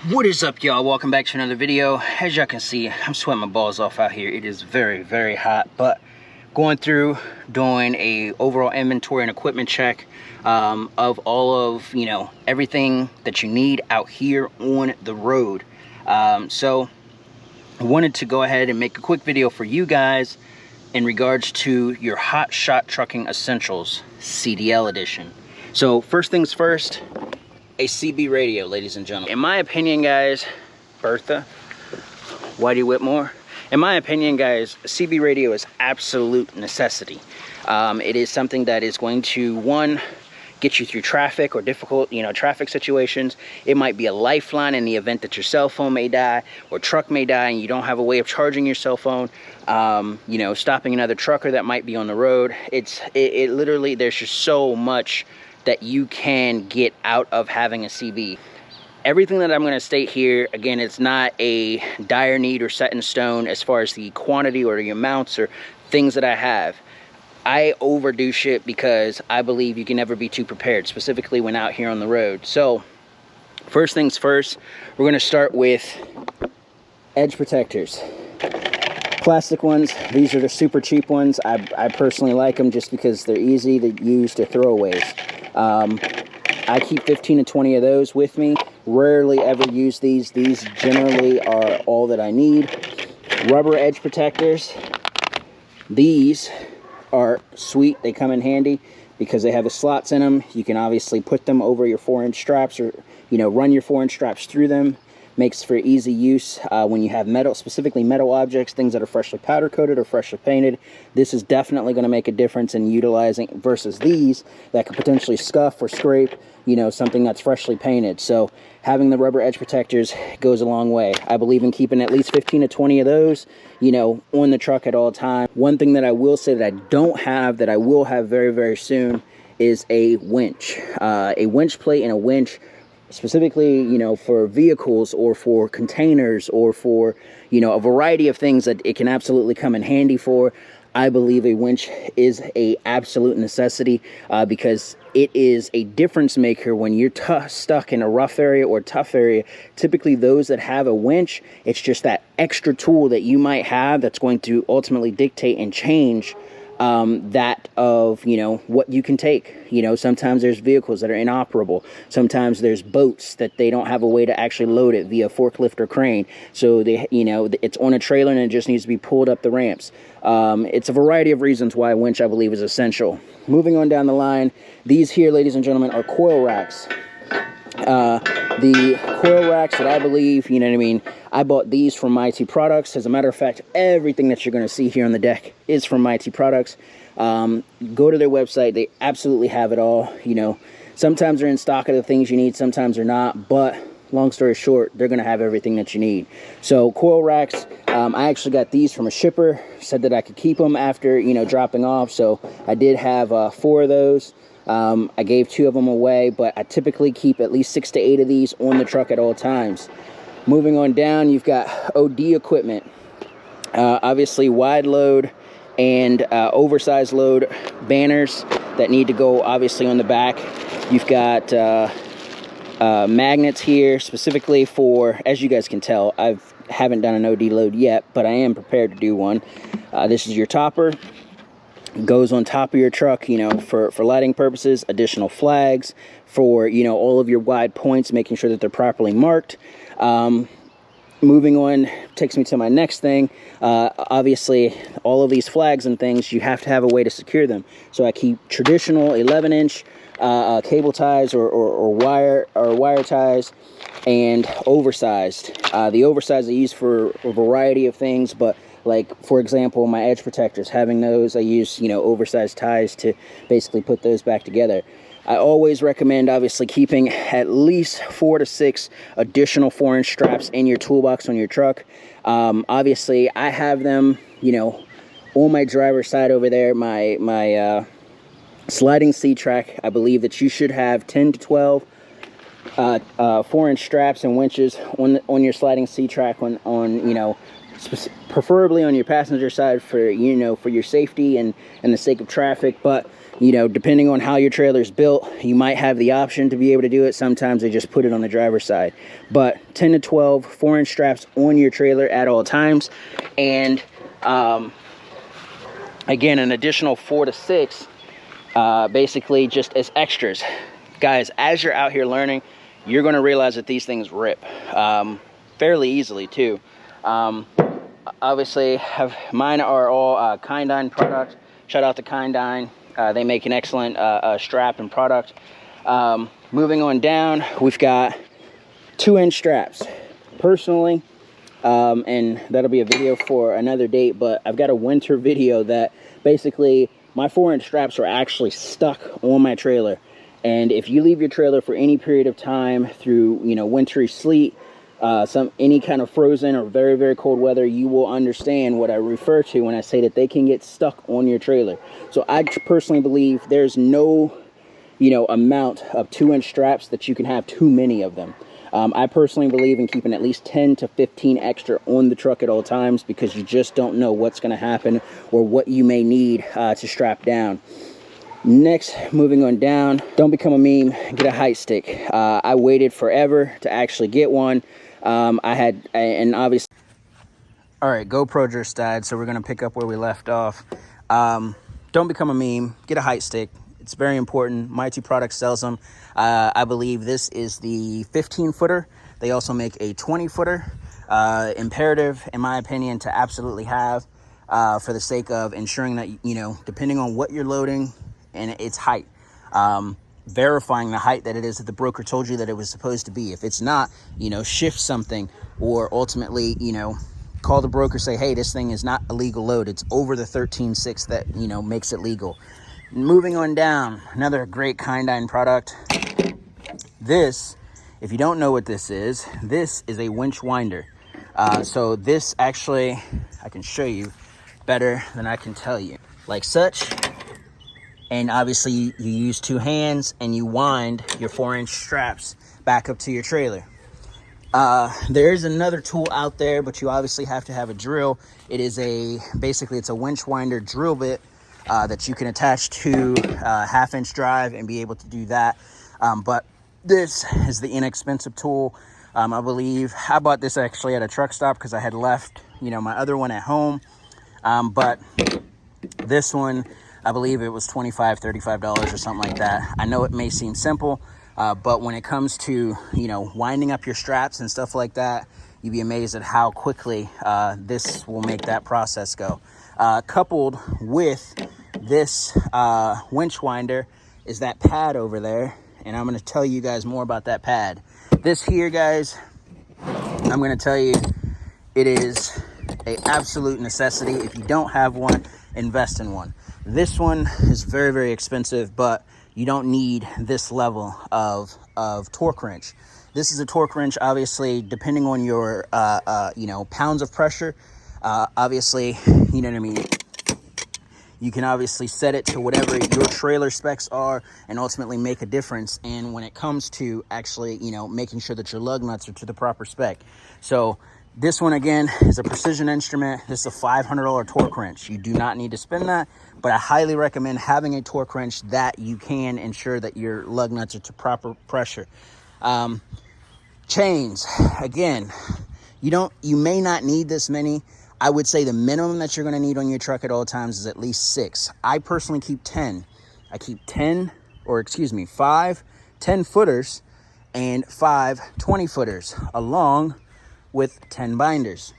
What is up, y'all? Welcome back to another video. As y'all can see, I'm sweating my balls off out here. It is very, very hot, but going through doing a overall inventory and equipment check of all of, everything that you need out here on the road. So I wanted to go ahead and make a quick video for you guys in regards to your Hotshot Trucking Essentials CDL edition. So first things first, a CB radio, ladies and gentlemen. In my opinion, guys, Bertha, Whitey Whitmore, in my opinion, guys, CB radio is absolute necessity. It is something that is going to, one, get you through traffic or difficult, traffic situations. It might be a lifeline in the event that your cell phone may die or truck may die and you don't have a way of charging your cell phone. Stopping another trucker that might be on the road. It literally, there's just so much that you can get out of having a CB. Everything that I'm going to state here, again, it's not a dire need or set in stone as far as the quantity or the amounts or things that I have. I overdo shit because I believe you can never be too prepared, specifically when out here on the road. So first things first, we're going to start with edge protectors. Plastic ones. These are the super cheap ones. I personally like them just because they're easy to use, to throwaways. I keep 15 to 20 of those with me. Rarely ever use these. These generally are all that I need. Rubber edge protectors. These are sweet. They come in handy because they have the slots in them. You can obviously put them over your 4-inch straps or, run your 4-inch straps through them. Makes for easy use when you have metal, specifically metal objects, things that are freshly powder coated or freshly painted. This is definitely going to make a difference in utilizing versus these that could potentially scuff or scrape, something that's freshly painted. So having the rubber edge protectors goes a long way. I believe in keeping at least 15 to 20 of those, on the truck at all times. One thing that I will say that I don't have that I will have very, very soon is a winch. A winch plate and a winch, specifically, for vehicles or for containers or for, a variety of things that it can absolutely come in handy for. I believe a winch is a absolute necessity because it is a difference maker when you're stuck in a rough area or tough area. Typically those that have a winch, it's just that extra tool that you might have that's going to ultimately dictate and change that of, what you can take. Sometimes there's vehicles that are inoperable. Sometimes there's boats that they don't have a way to actually load it via forklift or crane. So they, it's on a trailer and it just needs to be pulled up the ramps. It's a variety of reasons why a winch, I believe, is essential. Moving on down the line, these here, ladies and gentlemen, are coil racks. The coil racks that I believe, I bought these from Mighty Products. As a matter of fact, everything that you're going to see here on the deck is from Mighty Products. Go to their website. They absolutely have it all. Sometimes they're in stock of the things you need, sometimes they're not, but long story short, they're going to have everything that you need. So coil racks, I actually got these from a shipper, said that I could keep them after, dropping off. So I did have 4 of those. I gave 2 of them away, but I typically keep at least 6 to 8 of these on the truck at all times. Moving on down, you've got OD equipment. Obviously wide load and oversized load banners that need to go obviously on the back. You've got magnets here specifically for, as you guys can tell, I haven't done an OD load yet, but I am prepared to do one. This is your topper. Goes on top of your truck, for lighting purposes. Additional flags for, all of your wide points, making sure that they're properly marked. Moving on takes me to my next thing. Obviously, all of these flags and things, you have to have a way to secure them. So I keep traditional 11-inch cable ties or wire ties, and oversized. The oversized I use for a variety of things, but like, for example, my edge protectors, having those, I use, oversized ties to basically put those back together. I always recommend, obviously, keeping at least 4 to 6 additional 4-inch straps in your toolbox on your truck. Obviously, I have them, on my driver's side over there, my sliding C-track. I believe that you should have 10 to 12 4-inch straps and winches on your sliding C-track on preferably on your passenger side for, you know, for your safety and the sake of traffic. But, you know, depending on how your trailer is built, you might have the option to be able to do it. Sometimes they just put it on the driver's side. But 10 to 12 4-inch straps on your trailer at all times. And again, an additional 4 to 6 basically just as extras. Guys, as you're out here learning, you're going to realize that these things rip fairly easily too. Obviously, mine are all Kindine products. Shout out to Kindine. They make an excellent strap and product. Moving on down, we've got 2-inch straps. Personally, and that'll be a video for another date, but I've got a winter video that basically my 4-inch straps are actually stuck on my trailer. And if you leave your trailer for any period of time through, you know, wintry sleet, any kind of frozen or very, very cold weather, you will understand what I refer to when I say that they can get stuck on your trailer. So I personally believe there's no, you know, amount of 2-inch straps that you can have too many of them. I personally believe in keeping at least 10 to 15 extra on the truck at all times, because you just don't know what's going to happen or what you may need to strap down. Next, moving on down, don't become a meme, get a height stick. I waited forever to actually get one. And obviously, all right, GoPro just died, so we're going to pick up where we left off. Don't become a meme, get a height stick. It's very important. Mighty Products sells them. I believe this is the 15-footer. They also make a 20-footer. Imperative, in my opinion, to absolutely have for the sake of ensuring that, you know, depending on what you're loading and its height, verifying the height that it is that the broker told you that it was supposed to be. If it's not, you know, shift something, or ultimately, you know, call the broker, say, hey, this thing is not a legal load. It's over the 13.6 that, you know, makes it legal. Moving on down, another great Kindine product. This, if you don't know what this is a winch winder. So this actually, I can show you better than I can tell you. Like such. And obviously you use 2 hands and you wind your 4-inch straps back up to your trailer. There is another tool out there, but you obviously have to have a drill. It is basically it's a winch winder drill bit that you can attach to a 1/2-inch drive and be able to do that. But this is the inexpensive tool. I believe I bought this actually at a truck stop because I had left, you know, my other one at home. But this one, I believe it was $25, $35 or something like that. I know it may seem simple, but when it comes to, you know, winding up your straps and stuff like that, you'd be amazed at how quickly this will make that process go. Coupled with this winch winder is that pad over there, and I'm going to tell you guys more about that pad. This here, guys, I'm going to tell you, it is an absolute necessity. If you don't have one, invest in one. This one is very, very expensive, but you don't need this level of torque wrench. This is a torque wrench, obviously, depending on your, you know, pounds of pressure. Obviously, you know what I mean? You can obviously set it to whatever your trailer specs are and ultimately make a difference. And when it comes to actually, you know, making sure that your lug nuts are to the proper spec. So this one, again, is a precision instrument. This is a $500 torque wrench. You do not need to spend that, but I highly recommend having a torque wrench that you can ensure that your lug nuts are to proper pressure. Chains, again, you may not need this many. I would say the minimum that you're going to need on your truck at all times is at least 6. I personally keep 10. I keep 5 10-footers and 5 20-footers along with 10 binders.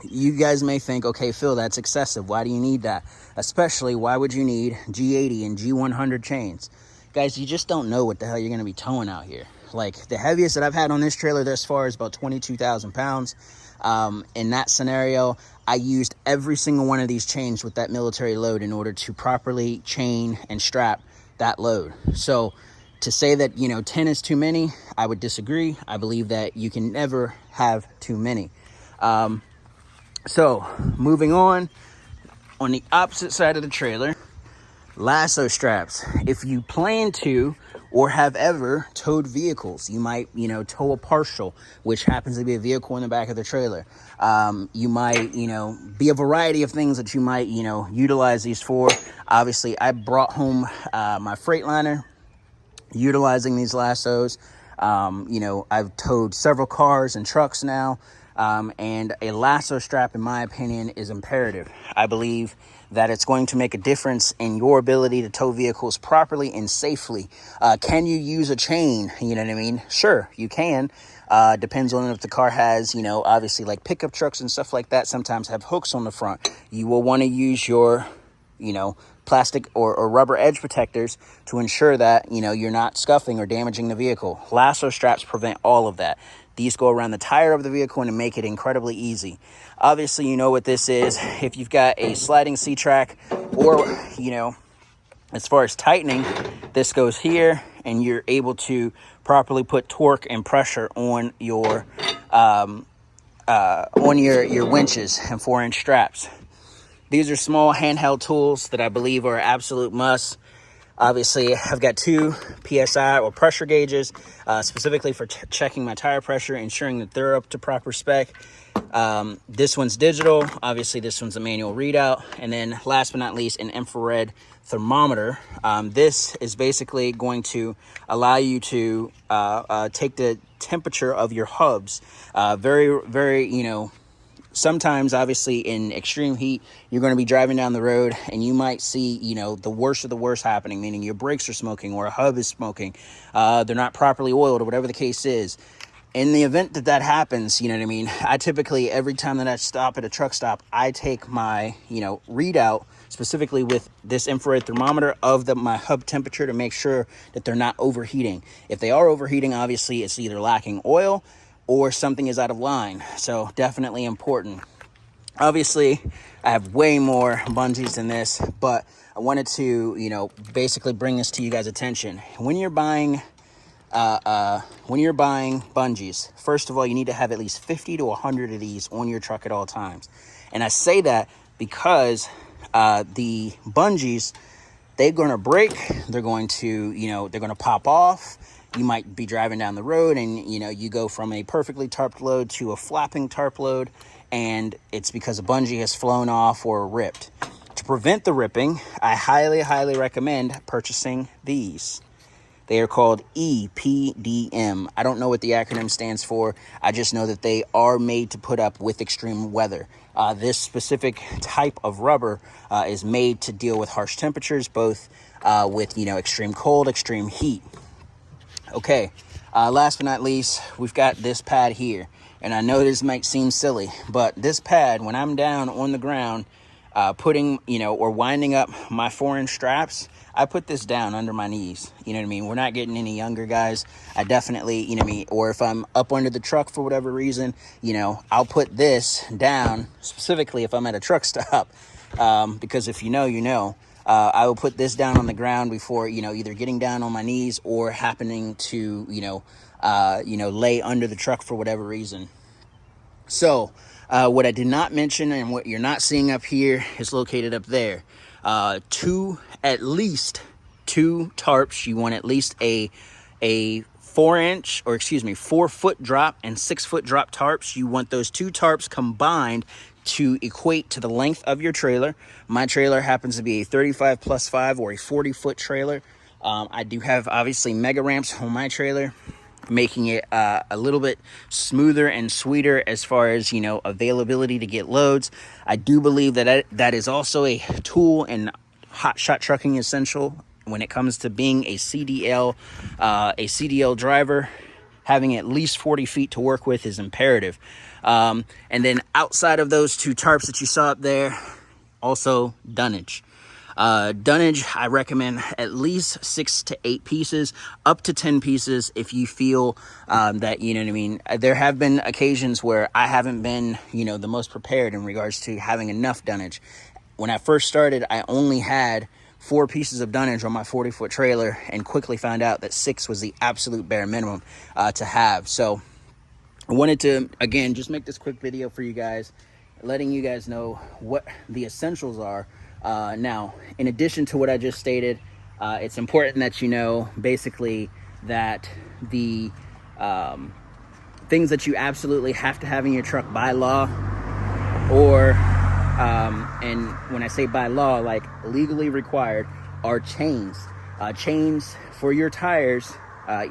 You guys may think, okay, Phil, that's excessive. Why do you need that? Especially, why would you need G80 and G100 chains? Guys, you just don't know what the hell you're going to be towing out here. Like, the heaviest that I've had on this trailer thus far is about 22,000 pounds. In that scenario, I used every single one of these chains with that military load in order to properly chain and strap that load. So to say that, you know, 10 is too many, I would disagree. I believe that you can never have too many. So moving on the opposite side of the trailer, lasso straps. If you plan to, or have ever towed vehicles. You might, you know, tow a partial, which happens to be a vehicle in the back of the trailer. You might, you know, be a variety of things that you might, you know, utilize these for. Obviously, I brought home my Freightliner utilizing these lassos. You know, I've towed several cars and trucks now, and a lasso strap, in my opinion, is imperative. I believe that it's going to make a difference in your ability to tow vehicles properly and safely. Can you use a chain? You know what I mean? Sure, you can. Depends on if the car has, you know, obviously like pickup trucks and stuff like that sometimes have hooks on the front. You will want to use your, you know, plastic or rubber edge protectors to ensure that, you know, you're not scuffing or damaging the vehicle. Lasso straps prevent all of that. These go around the tire of the vehicle and make it incredibly easy. Obviously, you know what this is. If you've got a sliding C-track, or, you know, as far as tightening, this goes here and you're able to properly put torque and pressure on your your winches and 4-inch straps. These are small handheld tools that I believe are absolute must. Obviously, I've got 2 PSI or pressure gauges, specifically for checking my tire pressure, ensuring that they're up to proper spec. This one's digital. Obviously, this one's a manual readout. And then last but not least, an infrared thermometer. This is basically going to allow you to take the temperature of your hubs. Very, you know, sometimes, obviously, in extreme heat, you're going to be driving down the road and you might see, you know, the worst of the worst happening, meaning your brakes are smoking or a hub is smoking. They're not properly oiled or whatever the case is. In the event that that happens, you know what I mean, I typically, every time that I stop at a truck stop, I take my, you know, readout specifically with this infrared thermometer of my hub temperature to make sure that they're not overheating. If they are overheating, obviously it's either lacking oil or something is out of line. So definitely important. Obviously, I have way more bungees than this, but I wanted to, you know, basically bring this to you guys' attention. When you're buying bungees, first of all, you need to have at least 50 to 100 of these on your truck at all times. And I say that because the bungees, they're going to break, they're going to, you know, they're going to pop off. You might be driving down the road and, you know, you go from a perfectly tarped load to a flapping tarp load, and it's because a bungee has flown off or ripped. To prevent the ripping, I highly recommend purchasing these. They are called EPDM. I don't know what the acronym stands for. I just know that they are made to put up with extreme weather. This specific type of rubber is made to deal with harsh temperatures, both with, you know, extreme cold, extreme heat. Okay, last but not least, we've got this pad here. And I know this might seem silly, but this pad, when I'm down on the ground, putting, you know, or winding up my 4-inch straps, I put this down under my knees. You know what I mean? We're not getting any younger, guys. I definitely, you know what I mean? Or if I'm up under the truck for whatever reason, you know, I'll put this down, specifically if I'm at a truck stop. Because if you know, you know. I will put this down on the ground before, you know, either getting down on my knees or happening to, you know, lay under the truck for whatever reason. So, what I did not mention and what you're not seeing up here is located up there. At least two tarps. You want at least a 4-foot drop and 6-foot drop tarps. You want those 2 tarps combined to equate to the length of your trailer. My trailer happens to be a 35 plus 5 or a 40-foot trailer. I do have obviously mega ramps on my trailer, making it a little bit smoother and sweeter as far as, you know, availability to get loads. I do believe that that is also a tool in Hotshot trucking essential when it comes to being a CDL driver. Having at least 40 feet to work with is imperative. And then outside of those 2 tarps that you saw up there, also dunnage. Dunnage, I recommend at least 6 to 8 pieces, up to 10 pieces if you feel that, you know what I mean. There have been occasions where I haven't been, you know, the most prepared in regards to having enough dunnage. When I first started, I only had 4 pieces of dunnage on my 40-foot trailer and quickly found out that 6 was the absolute bare minimum to have. So I wanted to, again, just make this quick video for you guys, letting you guys know what the essentials are. Now, in addition to what I just stated, It's important that you know basically that the things that you absolutely have to have in your truck by law, or and when I say by law, like legally required, are chains. Chains for your tires,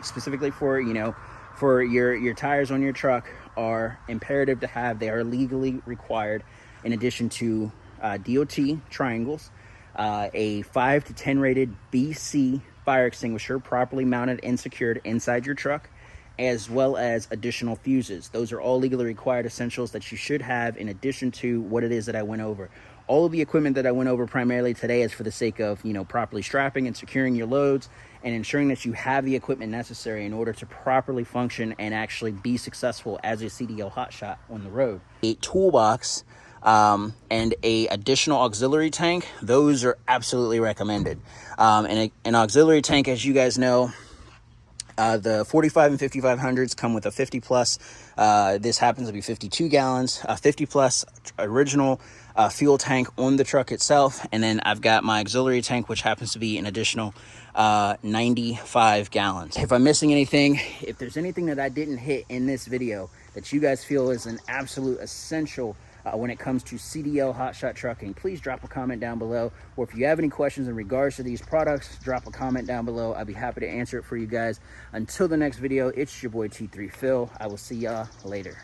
specifically for, you know, for your tires on your truck, are imperative to have. They are legally required, in addition to DOT triangles, a 5 to 10 rated BC fire extinguisher properly mounted and secured inside your truck, as well as additional fuses. Those are all legally required essentials that you should have, in addition to what it is that I went over. All of the equipment that I went over primarily today is for the sake of, you know, properly strapping and securing your loads and ensuring that you have the equipment necessary in order to properly function and actually be successful as a CDL hotshot on the road. A toolbox and a additional auxiliary tank, those are absolutely recommended. And an auxiliary tank, as you guys know, the 45 and 5500s come with a 50 plus. This happens to be 52 gallons, a 50 plus original fuel tank on the truck itself. And then I've got my auxiliary tank, which happens to be an additional 95 gallons. If I'm missing anything, if there's anything that I didn't hit in this video that you guys feel is an absolute essential when it comes to CDL hotshot trucking, please drop a comment down below. Or if you have any questions in regards to these products, drop a comment down below. I'd be happy to answer it for you guys. Until the next video, it's your boy T3 Phil. I will see y'all later.